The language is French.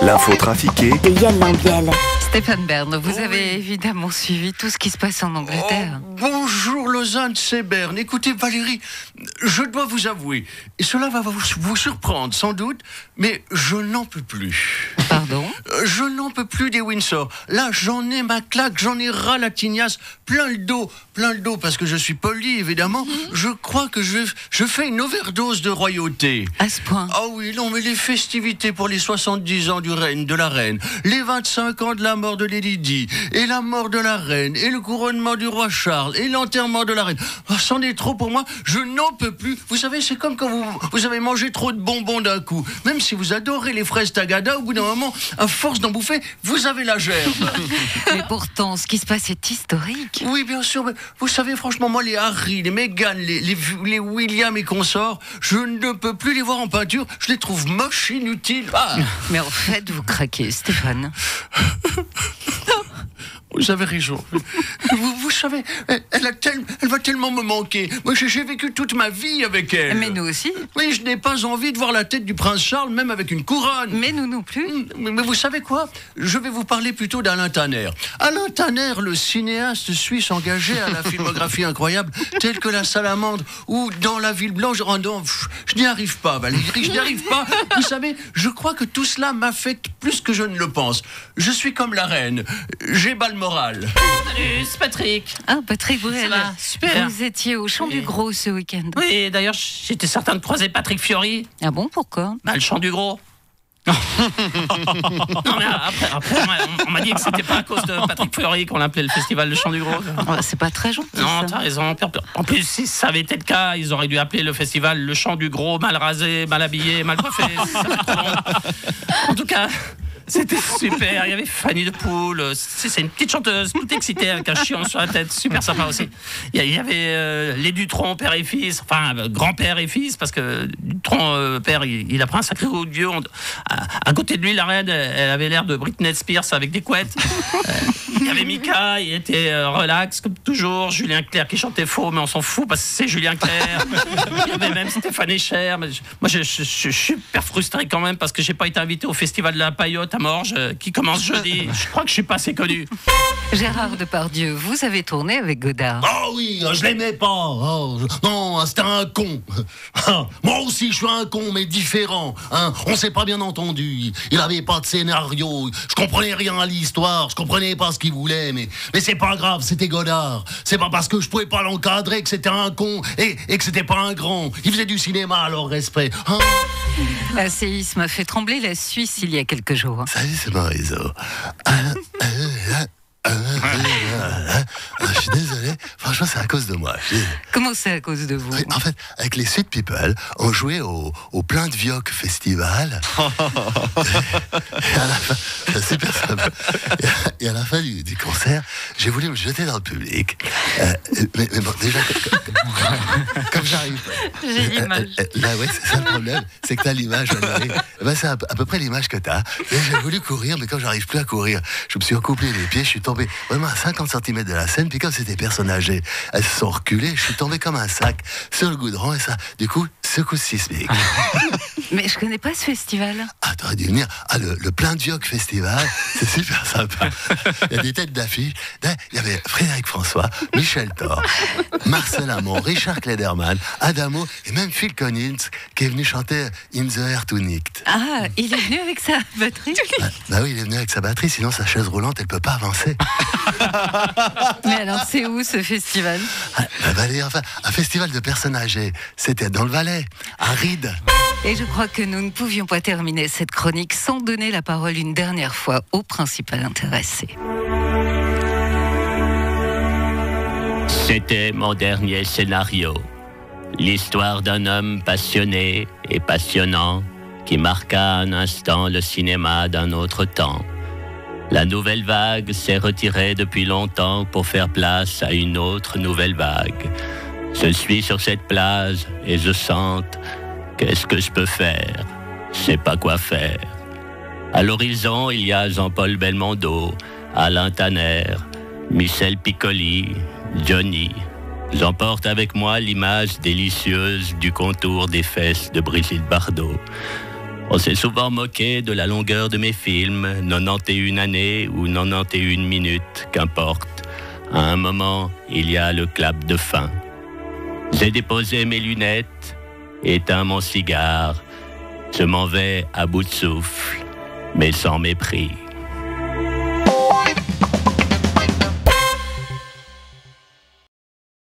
L'info trafiquée de Yann Lambiel. Stéphane Bern, vous avez évidemment suivi tout ce qui se passe en Angleterre. Bonjour Lausanne, c'est Bern. Écoutez Valérie, je dois vous avouer, et cela va vous surprendre sans doute, mais je n'en peux plus. Pardon ? Je n'en peux plus des Windsor. Là, j'en ai ma claque, j'en ai ras la tignasse, plein le dos, parce que je suis poli évidemment. Je crois que je fais une overdose de royauté. À ce point ? Ah oui, non, mais les festivités pour les 70 ans de la reine, les 25 ans de la mort de Lady Di, et la mort de la reine, et le couronnement du roi Charles, et l'enterrement de la reine. Oh, c'en est trop pour moi, je n'en peux plus. Vous savez, c'est comme quand vous avez mangé trop de bonbons d'un coup. Même si vous adorez les fraises Tagada, au bout d'un moment, à force d'en bouffer, vous avez la gerbe. Mais pourtant, ce qui se passe est historique. Oui, bien sûr, mais vous savez, franchement, moi, les Harry, les Meghan, les William et consorts, je ne peux plus les voir en peinture, je les trouve moches, inutiles. Ah. Mais en fait, vous craquez, Stéphane. Vous avez raison. Vous savez, elle va tellement me manquer. Moi, j'ai vécu toute ma vie avec elle. Mais nous aussi. Oui, je n'ai pas envie de voir la tête du prince Charles, même avec une couronne. Mais nous non plus. Mais vous savez quoi ? Je vais vous parler plutôt d'Alain Tanner. Alain Tanner, le cinéaste suisse engagé à la filmographie incroyable, telle que La Salamandre ou Dans la Ville Blanche. Oh non, je n'y arrive pas, Valérie, je n'y arrive pas. Vous savez, je crois que tout cela m'affecte plus que je ne le pense. Je suis comme la reine. J'ai bas le moral. Salut, c'est Patrick. Ah, Patrick Bruel. Ça va, super. Vous étiez au Champ du Gros ce week-end. Oui, d'ailleurs, j'étais certain de croiser Patrick Fiori. Ah bon, pourquoi ? Le Champ du Gros. Non, mais après on m'a dit que c'était pas à cause de Patrick Fiori qu'on l'appelait le festival Le Chant du Gros. C'est pas très gentil. Non, ça. t'as raison. En plus, si ça avait été le cas, ils auraient dû appeler le festival Le Chant du Gros, mal rasé, mal habillé, mal coiffé. Ça fait trop long. En tout cas, c'était super. Il y avait Fanny de Poule. C'est une petite chanteuse, toute excitée avec un chion sur la tête. Super sympa aussi. Il y avait les Dutronc, père et fils. Enfin, grand-père et fils, parce que Dutronc, père, il a pris un sacré coup de vieux. À côté de lui, la reine, elle avait l'air de Britney Spears avec des couettes. Il y avait Mika, il était relax, comme toujours. Julien Clerc qui chantait faux, mais on s'en fout parce que c'est Julien Clerc. Il y avait même Stéphane Echer. Moi, je suis super frustré quand même parce que j'ai pas été invité au festival de la Paillote à Morges qui commence jeudi. Je crois que je suis pas assez connu. Gérard Depardieu, vous avez tourné avec Godard. Oh oui, je l'aimais pas. Oh, non, c'était un con. Moi aussi, je suis un con, mais différent. Hein. On s'est pas bien entendu. Il avait pas de scénario. Je comprenais rien à l'histoire. Je comprenais pas ce qu'il voulait. Mais c'est pas grave, c'était Godard. C'est pas parce que je pouvais pas l'encadrer que c'était un con et que c'était pas un grand. Il faisait du cinéma, alors respect. Hein. Un séisme a fait trembler la Suisse il y a quelques jours. Salut, c'est Marizo. Je suis désolé, franchement c'est à cause de moi. Comment c'est à cause de vous ? En fait, avec les Sweet People, on jouait au Plein de Vioc Festival. Et à la fin, c'est super sympa. Et à la fin du concert, j'ai voulu me jeter dans le public. Mais bon, déjà, comme j'arrive. J'ai l'image. Là, ouais, c'est ça le problème, c'est que t'as l'image, Valérie. Ben, c'est à peu près l'image que t'as. Et j'ai voulu courir, mais comme j'arrive plus à courir, je me suis recouplé les pieds, je suis tombé vraiment à 50 cm de la scène, puis comme c'était personnes âgées, elles se sont reculées, je suis tombé comme un sac sur le goudron, et ça, du coup, secousse sismique. Mais je connais pas ce festival. Ah, t'aurais dû venir. Ah, le Plein de Vioc Festival, c'est super sympa. Il y a des têtes d'affiche. Il y avait Frédéric François, Michel Thor, Marcel Amont, Richard Klederman, Adamo, et même Phil Collins, qui est venu chanter In the Air Tonight. Ah, il est venu avec sa batterie. Bah oui, il est venu avec sa batterie, sinon sa chaise roulante, elle peut pas avancer. Mais alors, c'est où ce festival ? Enfin, un festival de personnes âgées. C'était dans le Valais, à Ried. Et je crois que nous ne pouvions pas terminer cette chronique sans donner la parole une dernière fois au principal intéressé. C'était mon dernier scénario. L'histoire d'un homme passionné et passionnant qui marqua un instant le cinéma d'un autre temps. La nouvelle vague s'est retirée depuis longtemps pour faire place à une autre nouvelle vague. Je suis sur cette plage et je chante « Qu'est-ce que je peux faire ? Je sais pas quoi faire ». À l'horizon, il y a Jean-Paul Belmondo, Alain Tanner, Michel Piccoli, Johnny. J'emporte avec moi l'image délicieuse du contour des fesses de Brigitte Bardot. On s'est souvent moqué de la longueur de mes films, 91 années ou 91 minutes, qu'importe. À un moment, il y a le clap de fin. J'ai déposé mes lunettes, éteint mon cigare. Je m'en vais à bout de souffle, mais sans mépris.